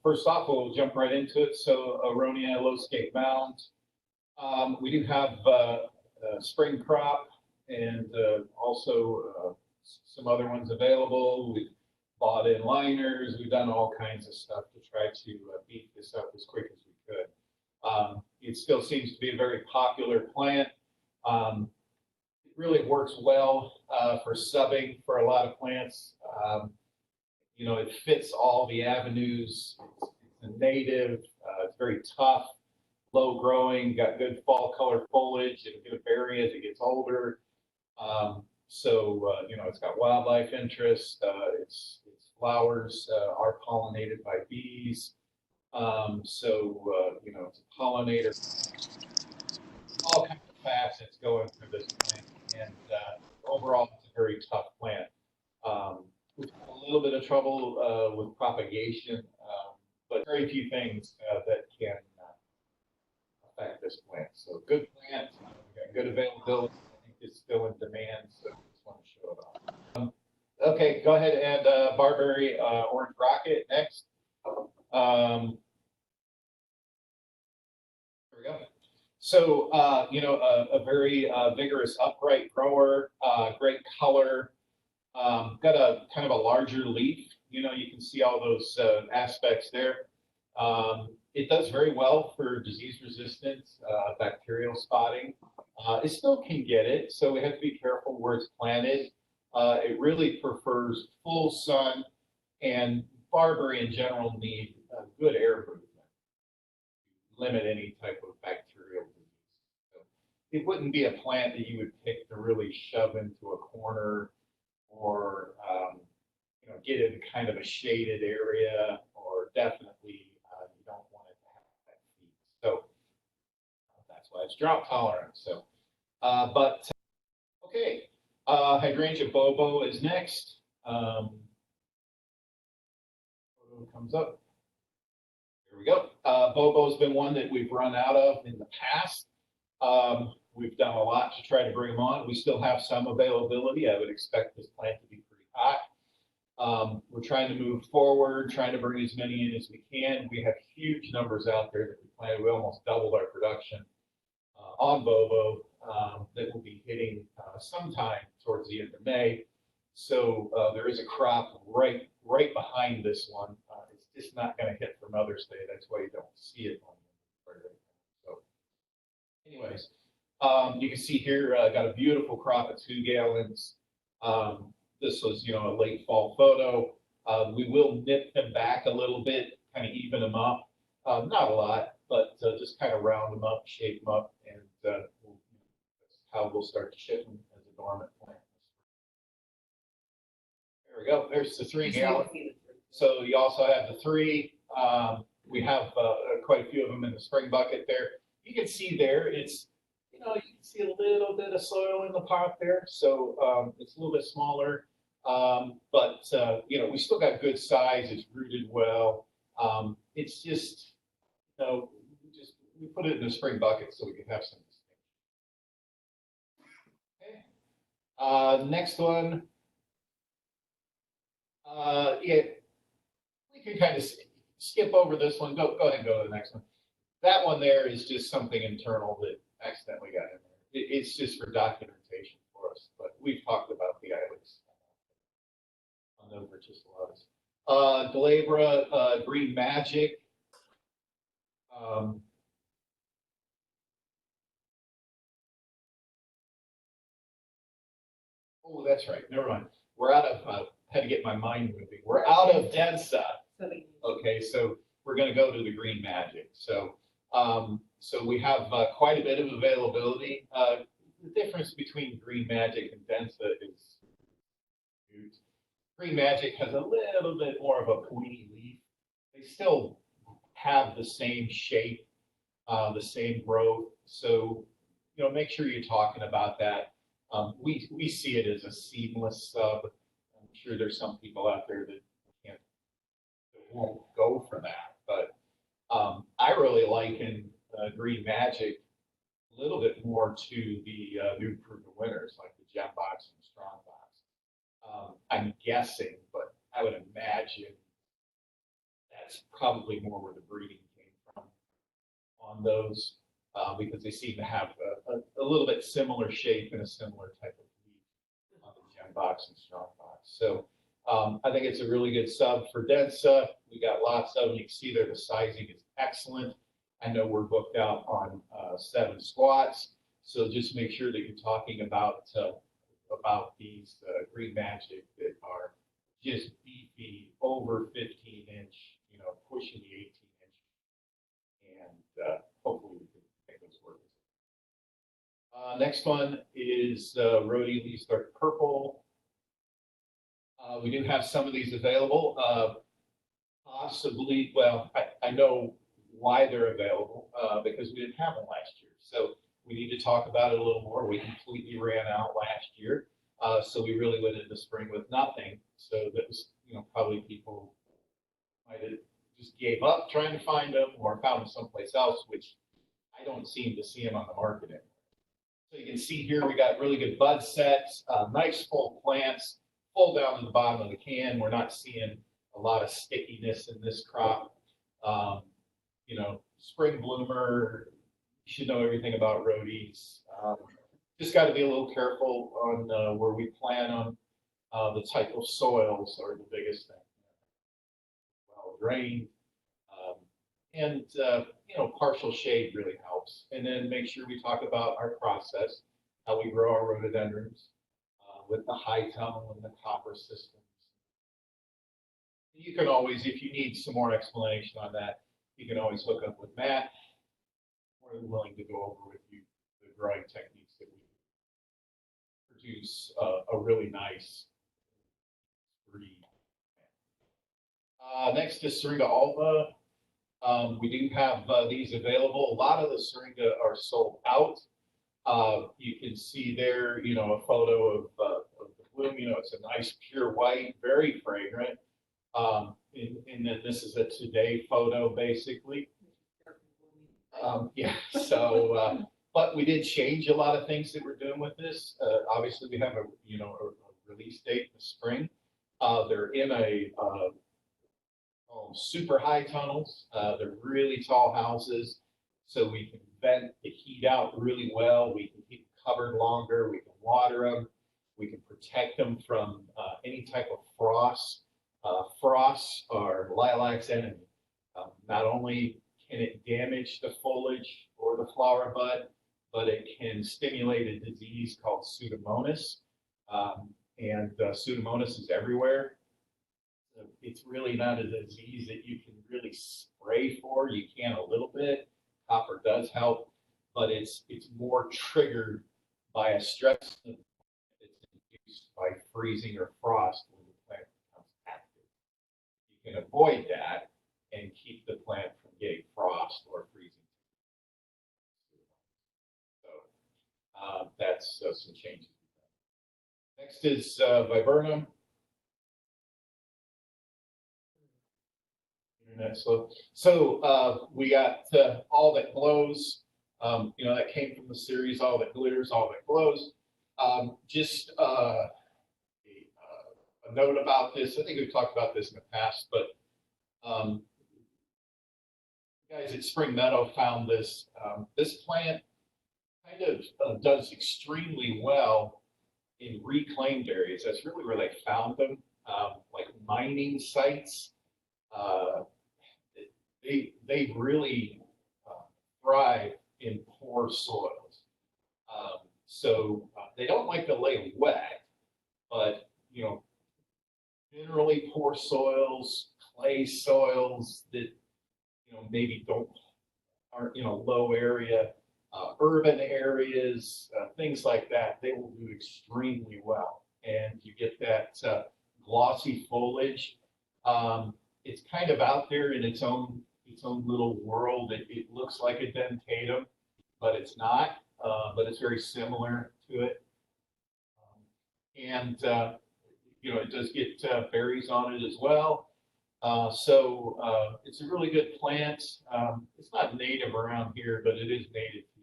first off, we'll jump right into it. So Aronia low scape mound. We do have spring crop and also some other ones available. We've bought in liners. We've done all kinds of stuff to try to beef this up as quick as we could. It still seems to be a very popular plant. It really works well for subbing for a lot of plants. You know, it fits all the avenues. It's a native. It's very tough, low growing, got good fall color foliage. It'll get a berry as it gets older. You know, it's got wildlife interest. Its flowers are pollinated by bees. You know, it's a pollinator. All kinds of facets going through this plant, and overall, it's a very tough plant. We've had a little bit of trouble with propagation, but very few things that can affect this plant. So good plant, we've got good availability. I think it's still in demand, so I just want to show it off. Okay, go ahead and Barberry Orange Rocket next. There we go. So, you know, a very vigorous upright grower, great color, got a kind of a larger leaf. You know, you can see all those aspects there. It does very well for disease resistance, bacterial spotting. It still can get it, so we have to be careful where it's planted. It really prefers full sun, and barberry in general need good air movement to limit any type of bacterial disease. So it wouldn't be a plant that you would pick to really shove into a corner or you know, get in kind of a shaded area, or definitely you don't want it to have that heat. So that's why it's drought tolerant. So, okay, hydrangea bobo is next. Photo comes up. Here we go. Bobo's been one that we've run out of in the past. We've done a lot to try to bring them on. We still have some availability. I would expect this plant to be pretty hot. We're trying to move forward, trying to bring as many in as we can. We have huge numbers out there that we planted. We almost doubled our production on Bobo that will be hitting sometime towards the end of May. So there is a crop right behind this one. It's just not going to hit for Mother's Day. That's why you don't see it on the right now. So anyways, you can see here, got a beautiful crop at 2 gallons. This was, you know, a late fall photo. We will nip them back a little bit, kind of even them up. Not a lot, but just kind of round them up, shape them up, and that's how we'll start to ship them as a dormant plant. There we go. There's the 3 gallon. So you also have the 3. We have quite a few of them in the spring bucket there. You can see there, it's, you know, you can see a little bit of soil in the pot there. So it's a little bit smaller, but you know, we still got good size. It's rooted well. It's just, you know, we put it in a spring bucket so we can have some. Okay. Next one. Yeah, we can kind of skip over this one. Go ahead and go to the next one. That one there is just something internal that accidentally got in there. It's just for documentation for us, but we've talked about the ilex on the verticillas. Glabra, Green Magic. Oh, that's right. Never mind. We're out of, had to get my mind moving. We're out of Densa. Okay, so we're going to go to the Green Magic. So, so we have quite a bit of availability. The difference between Green Magic and Densa is huge. Green Magic has a little bit more of a pointy leaf. They still have the same shape, the same growth. So, you know, make sure you're talking about that. We see it as a seamless sub. I'm sure there's some people out there that won't go for that, but I really liken Green Magic a little bit more to the new proven winners like the Gem Box and Strong Box. I'm guessing, but I would imagine that's probably more where the breeding came from on those, because they seem to have a little bit similar shape and a similar type of leaf on the Gem Box and Strong Box. So I think it's a really good sub for Densa. We got lots of them. You can see there the sizing is excellent. I know we're booked out on 7 squats, so just make sure that you're talking about these Green Magic that are just beefy, over 15-inch, pushing the 18-inch, and hopefully we can make those work. Next one is Rhodey Leaves Dark Purple. We do have some of these available. Possibly, well, I know why they're available, because we didn't have them last year. So we need to talk about it a little more. We completely ran out last year. So we really went into spring with nothing. So that was, probably people might have just gave up trying to find them or found them someplace else, which I don't seem to see them on the market anymore. So you can see here we got really good bud sets, nice full plants, full down to the bottom of the can. We're not seeing a lot of stickiness in this crop. Spring bloomer, you should know everything about Rhodies. Just got to be a little careful on where we plant them. The type of soils are the biggest thing. Well drained, and partial shade really helps. And then make sure we talk about our process, how we grow our rhododendrons with the high tunnel and the copper systems. You can always, if you need some more explanation on that, you can always hook up with Matt. We're willing to go over with you the growing techniques that we produce a really nice breed. Next is Syringa alba. We do have these available. A lot of the Syringa are sold out. You can see there, a photo of the bloom. It's a nice pure white, very fragrant. And then this is a today photo, basically. So, but we did change a lot of things that we're doing with this. Obviously, we have a release date in the spring. They're in a super high tunnels. They're really tall houses, so we can vent the heat out really well. We can keep them covered longer. We can water them. We can protect them from any type of frost. Frosts are lilac's enemy. Not only can it damage the foliage or the flower bud, but it can stimulate a disease called Pseudomonas. And Pseudomonas is everywhere. It's really not a disease that you can really spray for. You can a little bit. Copper does help, but it's more triggered by a stress that's induced by freezing or frost when the plant becomes active. You can avoid that and keep the plant from getting frost or freezing. So that's some changes. Next is viburnum. So we got All That Glows. That came from the series All That Glitters, All That Glows. Just a note about this. I think we've talked about this in the past, but guys at Spring Meadow found this. This plant kind of does extremely well in reclaimed areas. That's really where they found them, like mining sites. They really thrive in poor soils. So they don't like to lay wet, but generally poor soils, clay soils that maybe aren't low area, urban areas, things like that, they will do extremely well. And you get that glossy foliage. It's kind of out there in its own little world. It looks like a dentatum, but it's not. But it's very similar to it. And it does get berries on it as well. So it's a really good plant. It's not native around here, but it is native to